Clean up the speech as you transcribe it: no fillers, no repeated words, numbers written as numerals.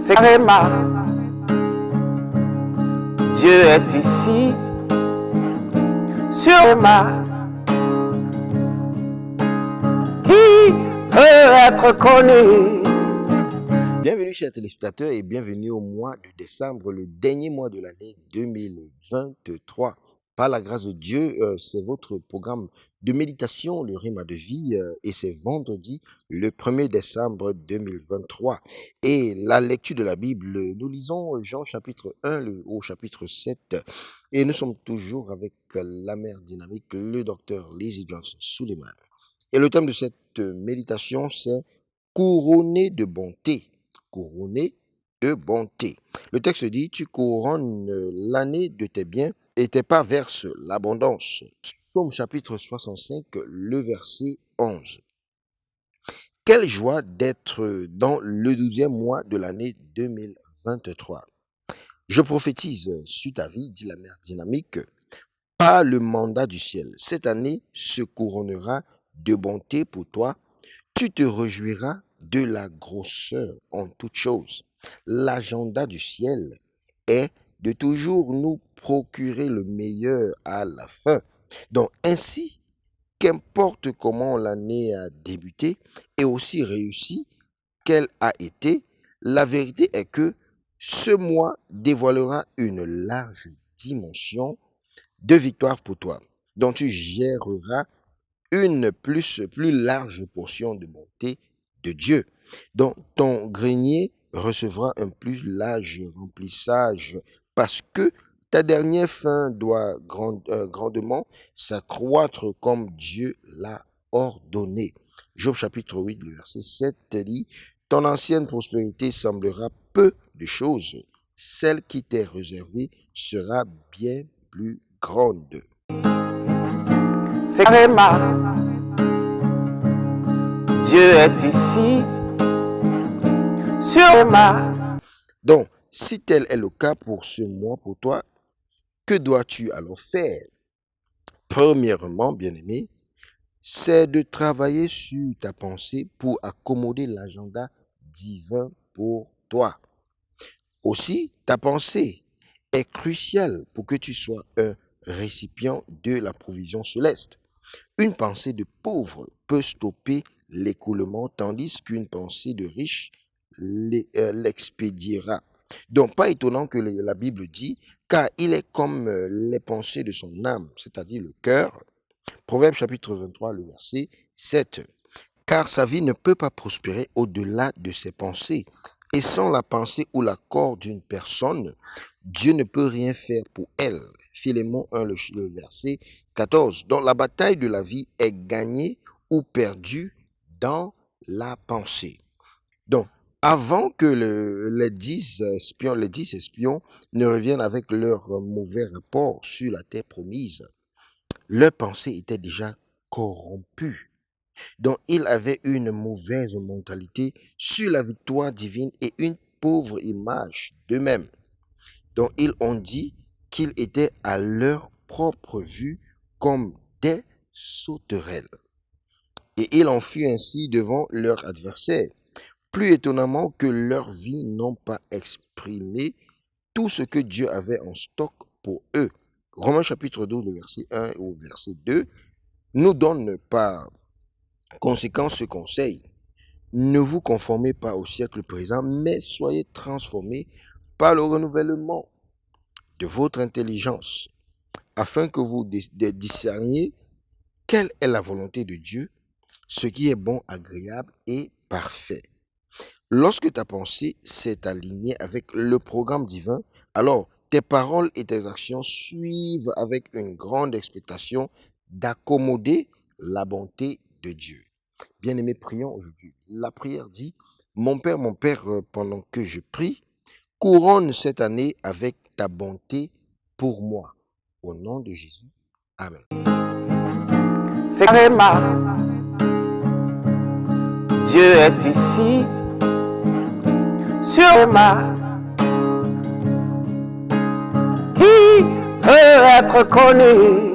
c'est Réma. Dieu est ici, sur Réma. Qui veut être connu? Bienvenue chers téléspectateurs et bienvenue au mois de décembre, le dernier mois de l'année 2023. Par la grâce de Dieu, c'est votre programme de méditation, le Réma de vie, et c'est vendredi, le 1er décembre 2023. Et la lecture de la Bible, nous lisons Jean chapitre 1 au chapitre 7, et nous sommes toujours avec la mère dynamique, le docteur Lizzie Johnson Suleiman. Et le thème de cette méditation, c'est couronné de bonté. Couronné de bonté. Le texte dit, tu couronnes l'année de tes biens et tes pas versent l'abondance. Psaume chapitre 65, le verset 11. Quelle joie d'être dans le 12e mois de l'année 2023. Je prophétise sur ta vie, dit la mère dynamique, par le mandat du ciel. Cette année se couronnera de bonté pour toi. Tu te réjouiras de la grosseur en toutes choses. L'agenda du ciel est de toujours nous procurer le meilleur à la fin. Donc ainsi, qu'importe comment l'année a débuté et aussi réussi qu'elle a été, la vérité est que ce mois dévoilera une large dimension de victoire pour toi, dont tu géreras une plus large portion de bonté de Dieu, dont ton grenier recevra un plus large remplissage parce que ta dernière fin doit grandement s'accroître comme Dieu l'a ordonné. Job chapitre 8, le verset 7 dit, ton ancienne prospérité semblera peu de choses, celle qui t'est réservée sera bien plus grande. C'est Réma. Dieu est ici, sur Réma. Donc, si tel est le cas pour ce mois pour toi, que dois-tu alors faire? Premièrement, bien-aimé, c'est de travailler sur ta pensée pour accommoder l'agenda divin pour toi. Aussi, ta pensée est cruciale pour que tu sois un récipient de la provision céleste. Une pensée de pauvre peut stopper l'écoulement, tandis qu'une pensée de riche l'expédiera. Donc, pas étonnant que la Bible dit, car il est comme les pensées de son âme, c'est-à-dire le cœur. Proverbe chapitre 23, le verset 7. Car sa vie ne peut pas prospérer au-delà de ses pensées. Et sans la pensée ou l'accord d'une personne, Dieu ne peut rien faire pour elle. Philémon 1, le verset 14. Donc la bataille de la vie est gagnée ou perdue dans la pensée. Donc, avant que les 10 espions ne reviennent avec leur mauvais rapport sur la terre promise, leur pensée était déjà corrompue. Donc, ils avaient une mauvaise mentalité sur la victoire divine et une pauvre image d'eux-mêmes. Donc, ils ont dit qu'ils étaient à leur propre vue comme des sauterelles. Et ils en furent ainsi devant leur adversaire. Plus étonnamment que leur vie n'ont pas exprimé tout ce que Dieu avait en stock pour eux. Romains chapitre 12, le verset 1 au verset 2, nous donne par conséquent ce conseil. Ne vous conformez pas au siècle présent, mais soyez transformés par le renouvellement de votre intelligence, afin que vous discerniez quelle est la volonté de Dieu, ce qui est bon, agréable et parfait. Lorsque ta pensée s'est alignée avec le programme divin, alors tes paroles et tes actions suivent avec une grande expectation d'accommoder la bonté de Dieu. Bien-aimés, prions aujourd'hui. La prière dit, mon Père, pendant que je prie, couronne cette année avec ta bonté pour moi. Au nom de Jésus. Amen. C'est Réma. Dieu est ici, sur Réma. Qui veut être connu?